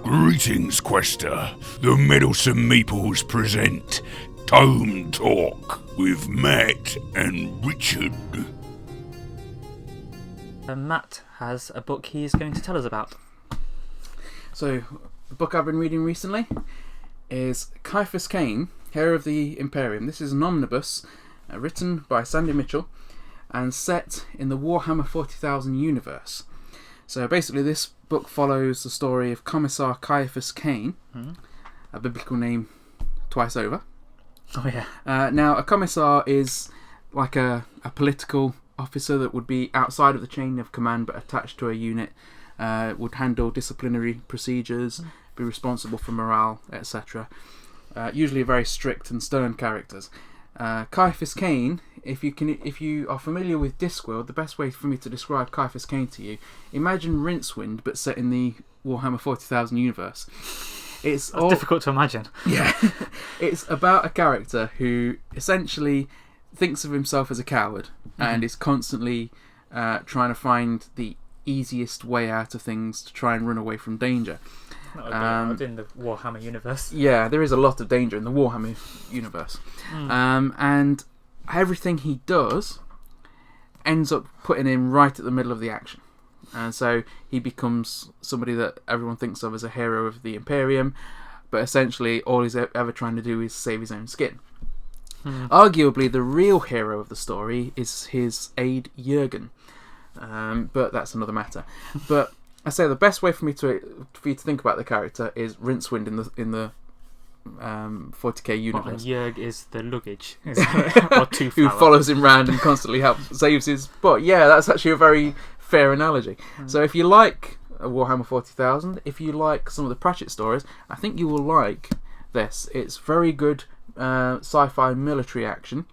Greetings, Quester. The Meddlesome Meeples present Tome Talk with Matt and Richard. Matt has a book he is going to tell us about. So, the book I've been reading recently is Caiaphas Cain, Heir of the Imperium. This is an omnibus written by Sandy Mitchell and set in the Warhammer 40,000 universe. So basically this book follows the story of Commissar Caiaphas Cain, a biblical name twice over. Oh yeah. Now a commissar is like a political officer that would be outside of the chain of command but attached to a unit, would handle disciplinary procedures, be responsible for morale, etc. Usually very strict and stern characters. Caiaphas Cain, if you are familiar with Discworld, the best way for me to describe Caiaphas Cain to you, imagine Rincewind but set in the Warhammer 40,000 universe. It's difficult to imagine. Yeah. It's about a character who essentially thinks of himself as a coward and is constantly trying to find the easiest way out of things to try and run away from danger. In the Warhammer universe. Yeah, there is a lot of danger in the Warhammer universe. And everything he does ends up putting him right at the middle of the action. And so he becomes somebody that everyone thinks of as a hero of the Imperium, but essentially all he's ever trying to do is save his own skin. Arguably, the real hero of the story is his aide Jurgen, but that's another matter. But I say the best way for you to think about the character is Rincewind in the 40k universe. And Jurg is the luggage, or who follows him round and constantly saves his butt. Yeah, that's actually a very fair analogy. So if you like Warhammer 40,000, if you like some of the Pratchett stories, I think you will like this. It's very good sci-fi military action.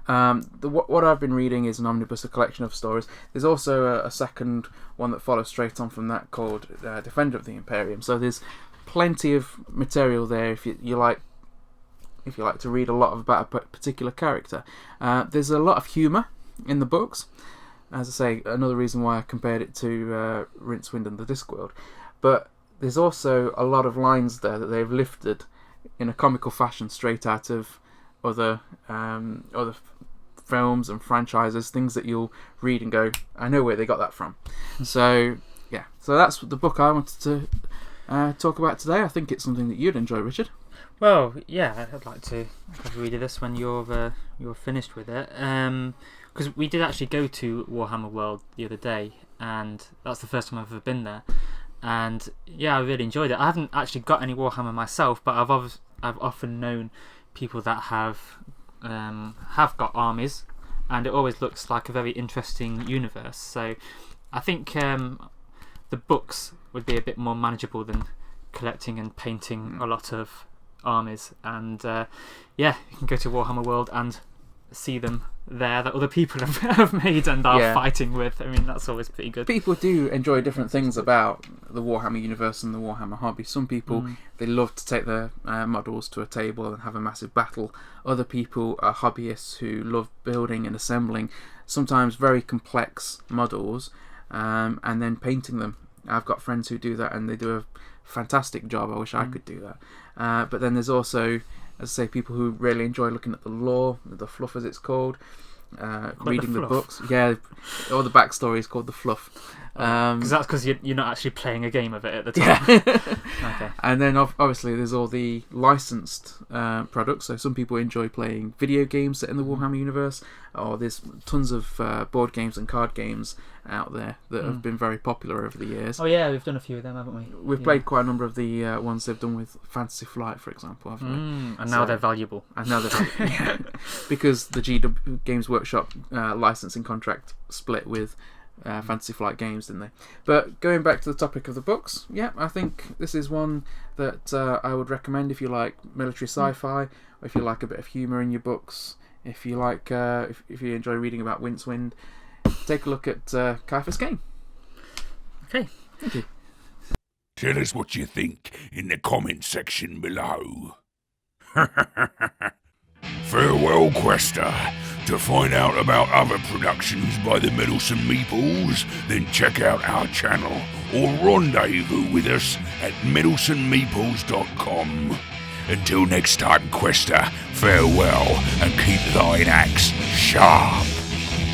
What I've been reading is an omnibus, a collection of stories. There's also a second one that follows straight on from that called Defender of the Imperium. So there's plenty of material there if you like to read a lot about a particular character. There's a lot of humour in the books. As I say, another reason why I compared it to Rincewind and the Discworld. But there's also a lot of lines there that they've lifted in a comical fashion straight out of other films and franchises, things that you'll read and go, I know where they got that from. So that's the book I wanted to talk about today. I think it's something that you'd enjoy, Richard. Well, yeah, I'd like to read this when you're finished with it, because we did actually go to Warhammer World the other day, and that's the first time I've ever been there. And yeah, I really enjoyed it. I haven't actually got any Warhammer myself, but I've often known people that have got armies, and it always looks like a very interesting universe. So I think the books would be a bit more manageable than collecting and painting a lot of armies. And you can go to Warhammer World and see them there that other people have made and are fighting with. I mean, that's always pretty good. People do enjoy different things about the Warhammer universe and the Warhammer hobby. Some people, they love to take their models to a table and have a massive battle. Other people are hobbyists who love building and assembling sometimes very complex models and then painting them. I've got friends who do that and they do a fantastic job. I wish I could do that. But then there's also, as I say, people who really enjoy looking at the lore, the fluff as it's called, reading the books. Yeah, all the backstory is called the fluff. Because that's because you're not actually playing a game of it at the time. Okay. And then obviously there's all the licensed products. So some people enjoy playing video games set in the Warhammer universe, or there's tons of board games and card games out there that have been very popular over the years. Oh yeah, we've done a few of them, haven't we? We've played quite a number of the ones they've done with Fantasy Flight, for example, haven't we? And now they're valuable. Because the GW Games Workshop licensing contract split with Fantasy Flight Games, didn't they? But going back to the topic of the books, I think this is one that I would recommend if you like military sci-fi, or if you like a bit of humour in your books, if you like if you enjoy reading about Rincewind. Take a look at Caiaphas Cain. Okay. Thank you. Tell us what you think in the comment section below. Farewell, Quester. To find out about other productions by the Meddlesome Meeples, then check out our channel or rendezvous with us at meddlesomemeeples.com. Until next time, Quester, farewell and keep thine axe sharp.